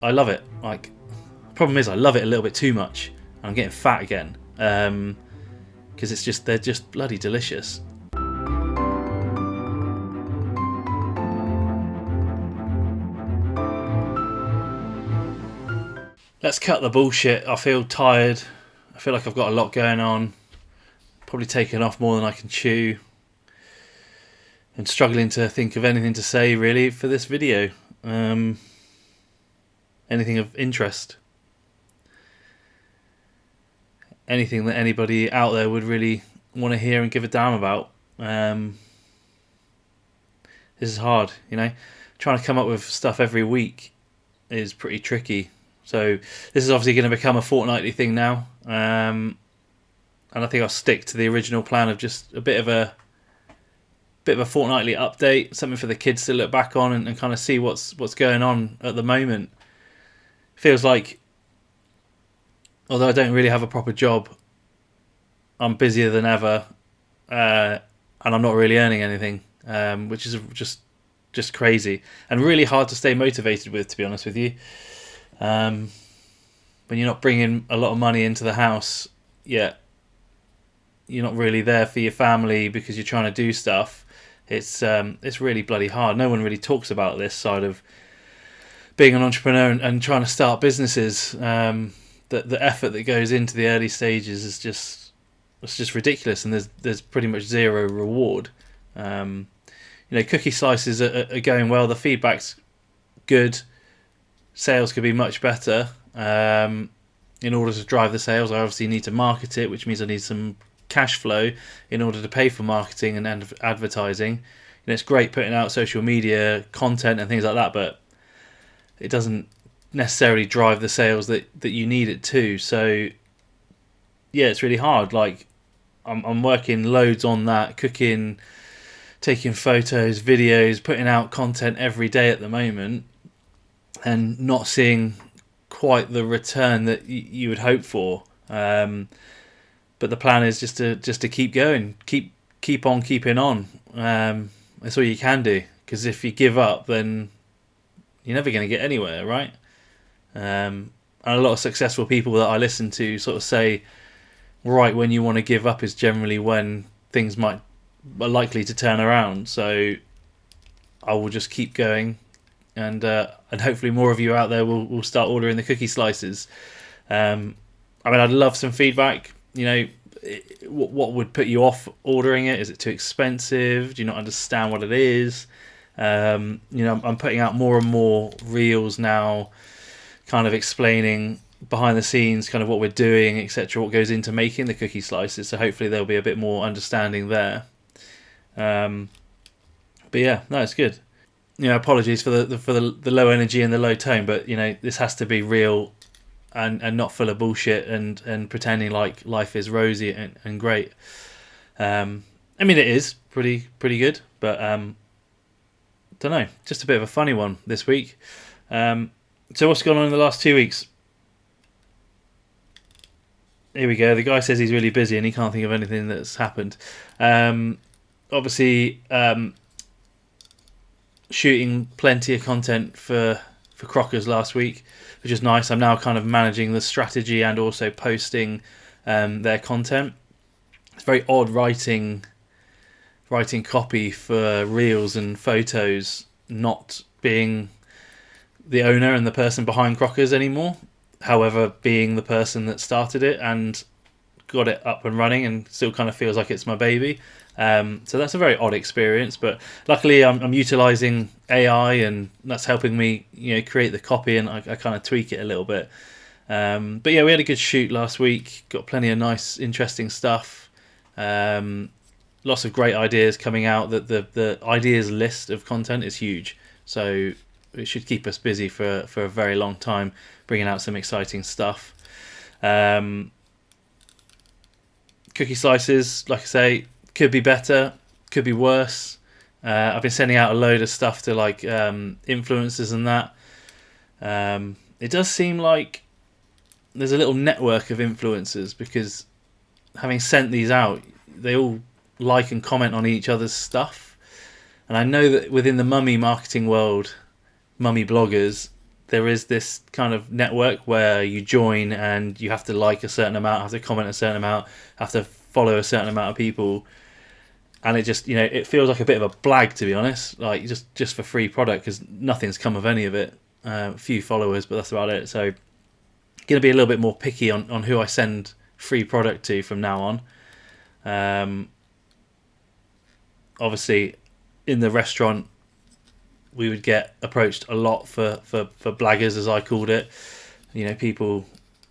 I love it. Like, the problem is I love it a little bit too much. I'm getting fat again because they're just bloody delicious. Let's cut the bullshit. I feel tired. I feel like I've got a lot going on. Probably taken off more than I can chew. And struggling to think of anything to say really for this video. Anything of interest. Anything that anybody out there would really want to hear and give a damn about. This is hard, you know. Trying to come up with stuff every week is pretty tricky. So this is obviously going to become a fortnightly thing now. And I think I'll stick to the original plan of just a bit of a fortnightly update, something for the kids to look back on and kind of see what's going on at the moment. Feels like, although I don't really have a proper job, I'm busier than ever, and I'm not really earning anything, which is just crazy and really hard to stay motivated with, to be honest with you. When you're not bringing a lot of money into the house, yet you're not really there for your family because you're trying to do stuff. It's really bloody hard. No one really talks about this side of being an entrepreneur and trying to start businesses. The effort that goes into the early stages is just ridiculous, and there's pretty much zero reward. Cookie slices are going well. The feedback's good. Sales could be much better. In order to drive the sales, I obviously need to market it, which means I need some cash flow in order to pay for marketing and advertising. It's great putting out social media content and things like that, but it doesn't necessarily drive the sales that you need it to. So yeah, it's really hard. Like I'm working loads on that, cooking, taking photos, videos, putting out content every day at the moment, and not seeing quite the return that you would hope for. But the plan is just to keep going, keep on keeping on. That's all you can do, because if you give up, then you're never going to get anywhere, right? And a lot of successful people that I listen to sort of say, right when you want to give up is generally when things are likely to turn around. So I will just keep going, and hopefully more of you out there will start ordering the cookie slices. I'd love some feedback. What would put you off ordering it? Is it too expensive? Do you not understand what it is? I'm putting out more and more reels now, kind of explaining behind the scenes kind of what we're doing, etc., what goes into making the cookie slices. So hopefully there'll be a bit more understanding there. But yeah, no, it's good. Apologies for the low energy and the low tone, but this has to be real and not full of bullshit and pretending like life is rosy and great. It is pretty good, but don't know, just a bit of a funny one this week. So what's gone on in the last 2 weeks? Here we go. The guy says he's really busy and he can't think of anything that's happened. Obviously, shooting plenty of content for Crockers last week, which is nice. I'm now kind of managing the strategy and also posting their content. It's very odd writing copy for reels and photos, not being the owner and the person behind Crockers anymore. However, being the person that started it and got it up and running, and still kind of feels like it's my baby. So that's a very odd experience, but luckily I'm utilising AI, and that's helping me create the copy, and I kind of tweak it a little bit. But yeah, we had a good shoot last week, got plenty of nice interesting stuff, lots of great ideas coming out. The ideas list of content is huge, so it should keep us busy for a very long time, bringing out some exciting stuff. Cookie slices, like I say, could be better, could be worse. I've been sending out a load of stuff to influencers and that. It does seem like there's a little network of influencers, because having sent these out, they all like and comment on each other's stuff. And I know that within the mummy marketing world, mummy bloggers, there is this kind of network where you join and you have to like a certain amount, have to comment a certain amount, have to follow a certain amount of people, and it just, it feels like a bit of a blag, to be honest, like just for free product, because nothing's come of any of it. A few followers, but that's about it. So going to be a little bit more picky on who I send free product to from now on. Obviously in the restaurant we would get approached a lot for blaggers, as I called it, people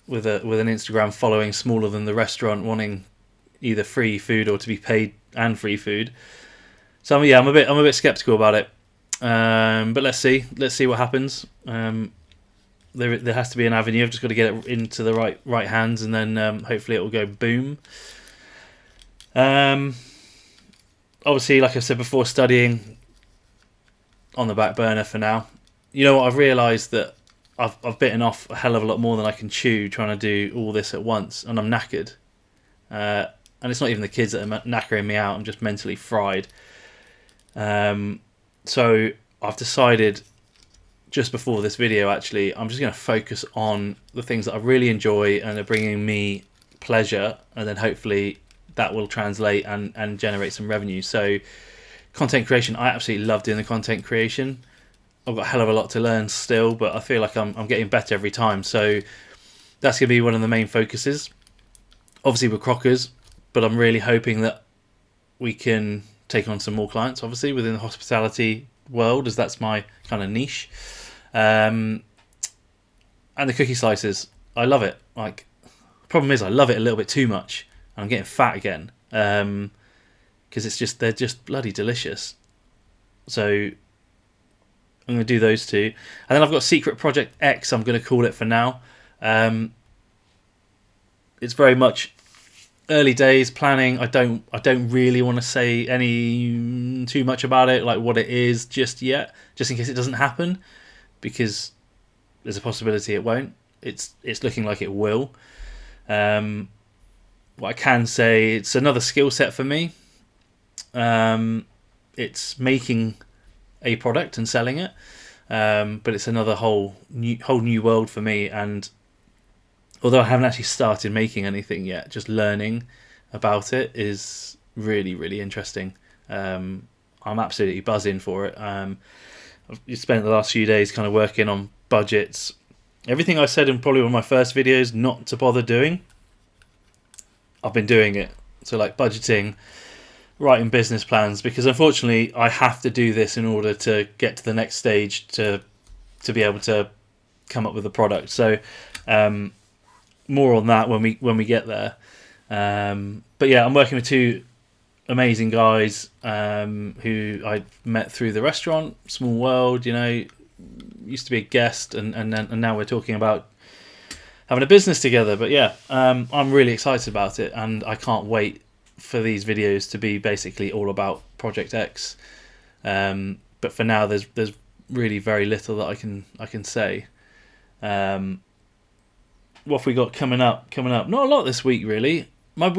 with an Instagram following smaller than the restaurant, wanting either free food or to be paid and free food. So yeah, I'm a bit skeptical about it, but let's see what happens. There has to be an avenue. I've just got to get it into the right hands, and then hopefully it will go boom. Obviously, like I said before, studying on the back burner for now. You know what? I've realised that I've bitten off a hell of a lot more than I can chew trying to do all this at once, and I'm knackered. And it's not even the kids that are knackering me out. I'm just mentally fried. So I've decided just before this video, actually, I'm just going to focus on the things that I really enjoy and are bringing me pleasure, and then hopefully that will translate and generate some revenue. So content creation, I absolutely love doing the content creation. I've got a hell of a lot to learn still, but I feel like I'm getting better every time. So that's going to be one of the main focuses. Obviously with Crockers, but I'm really hoping that we can take on some more clients, obviously, within the hospitality world, as that's my kind of niche. And the cookie slices, I love it. Like, problem is I love it a little bit too much, and I'm getting fat again, because they're just bloody delicious. So I'm going to do those two, and then I've got Secret Project X, I'm going to call it for now. It's very much early days planning. I don't really want to say too much about it, like what it is just yet, just in case it doesn't happen, because there's a possibility it won't. It's looking like it will. What I can say, it's another skill set for me. It's making a product and selling it, but it's another whole new world for me. And although I haven't actually started making anything yet, just learning about it is really, really interesting. I'm absolutely buzzing for it. I've spent the last few days kind of working on budgets. Everything I said in probably one of my first videos not to bother doing, I've been doing it. So like budgeting, writing business plans, because unfortunately I have to do this in order to get to the next stage to be able to come up with a product. So more on that when we get there. But yeah, I'm working with two amazing guys who I met through the restaurant. Small world, used to be a guest, and now we're talking about having a business together. But yeah, I'm really excited about it, and I can't wait for these videos to be basically all about Project X. But for now, there's really very little that I can say. What have we got coming up? Not a lot this week, really. My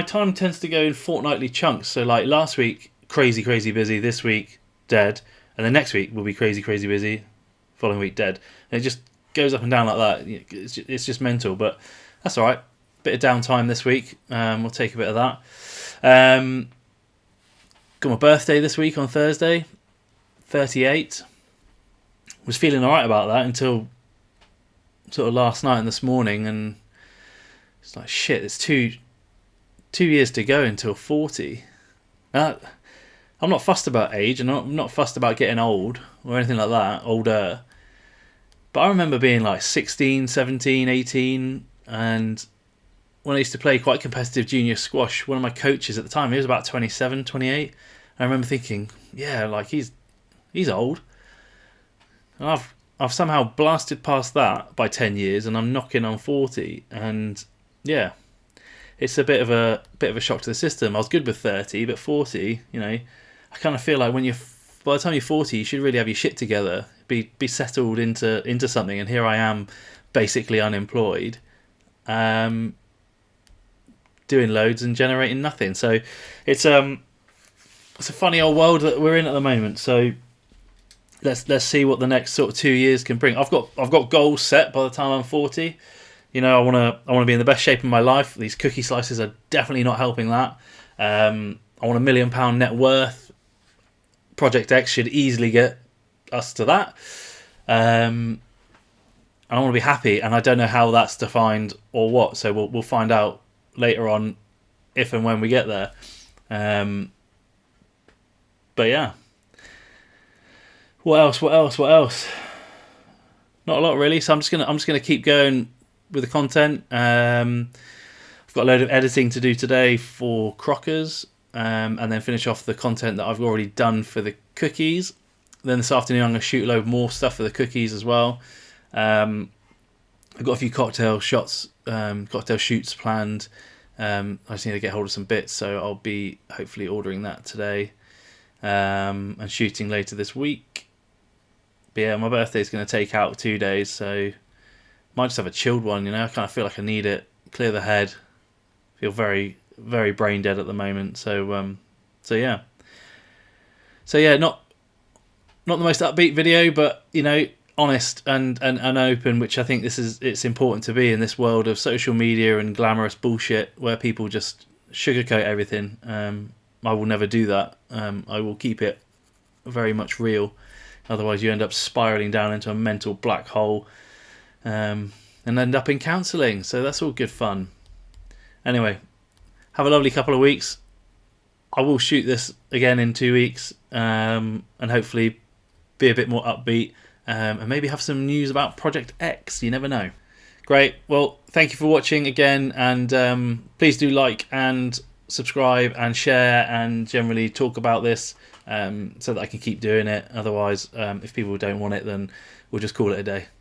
time tends to go in fortnightly chunks. So like last week, crazy busy. This week, dead. And then next week will be crazy busy. Following week, dead. And it just goes up and down like that. It's just mental, but that's all right. Bit of downtime this week. We'll take a bit of that. Got my birthday this week on Thursday, 38. Was feeling all right about that until sort of last night and this morning, and it's like, shit, it's two years to go until 40. I'm not fussed about age, and I'm not fussed about getting old or anything like that, older. But I remember being like 16, 17, 18, and when I used to play quite competitive junior squash, one of my coaches at the time, he was about 27, 28. I remember thinking, yeah, like he's old. And I've somehow blasted past that by 10 years, and I'm knocking on 40. And yeah, it's a bit of a shock to the system. I was good with 30, but 40, I kind of feel like by the time you're 40, you should really have your shit together, be settled into something. And here I am, basically unemployed, doing loads and generating nothing. So it's a funny old world that we're in at the moment. So let's see what the next sort of 2 years can bring. I've got goals set by the time I'm 40. You know, I wanna be in the best shape of my life. These cookie slices are definitely not helping that. I want £1 million net worth. Project X should easily get us to that. And I want to be happy, and I don't know how that's defined or what. So we'll find out later on, if and when we get there. But yeah. What else? Not a lot really. So I'm just gonna keep going with the content. I've got a load of editing to do today for Crockers, and then finish off the content that I've already done for the cookies. Then this afternoon I'm going to shoot a load more stuff for the cookies as well. I've got a few cocktail shoots planned. I just need to get hold of some bits, so I'll be hopefully ordering that today, and shooting later this week. But yeah, my birthday's going to take out 2 days, so might just have a chilled one. You know, I kind of feel like I need it, clear the head. Feel very, very brain dead at the moment. So yeah. Not the most upbeat video, but you know, honest and open, which I think it's important to be in this world of social media and glamorous bullshit where people just sugarcoat everything. I will never do that. I will keep it very much real. Otherwise, you end up spiraling down into a mental black hole, and end up in counselling. So that's all good fun. Anyway, have a lovely couple of weeks. I will shoot this again in 2 weeks, and hopefully be a bit more upbeat, and maybe have some news about Project X. You never know. Great. Well, thank you for watching again, and please do like and subscribe and share and generally talk about this, so that I can keep doing it. Otherwise, if people don't want it, then we'll just call it a day.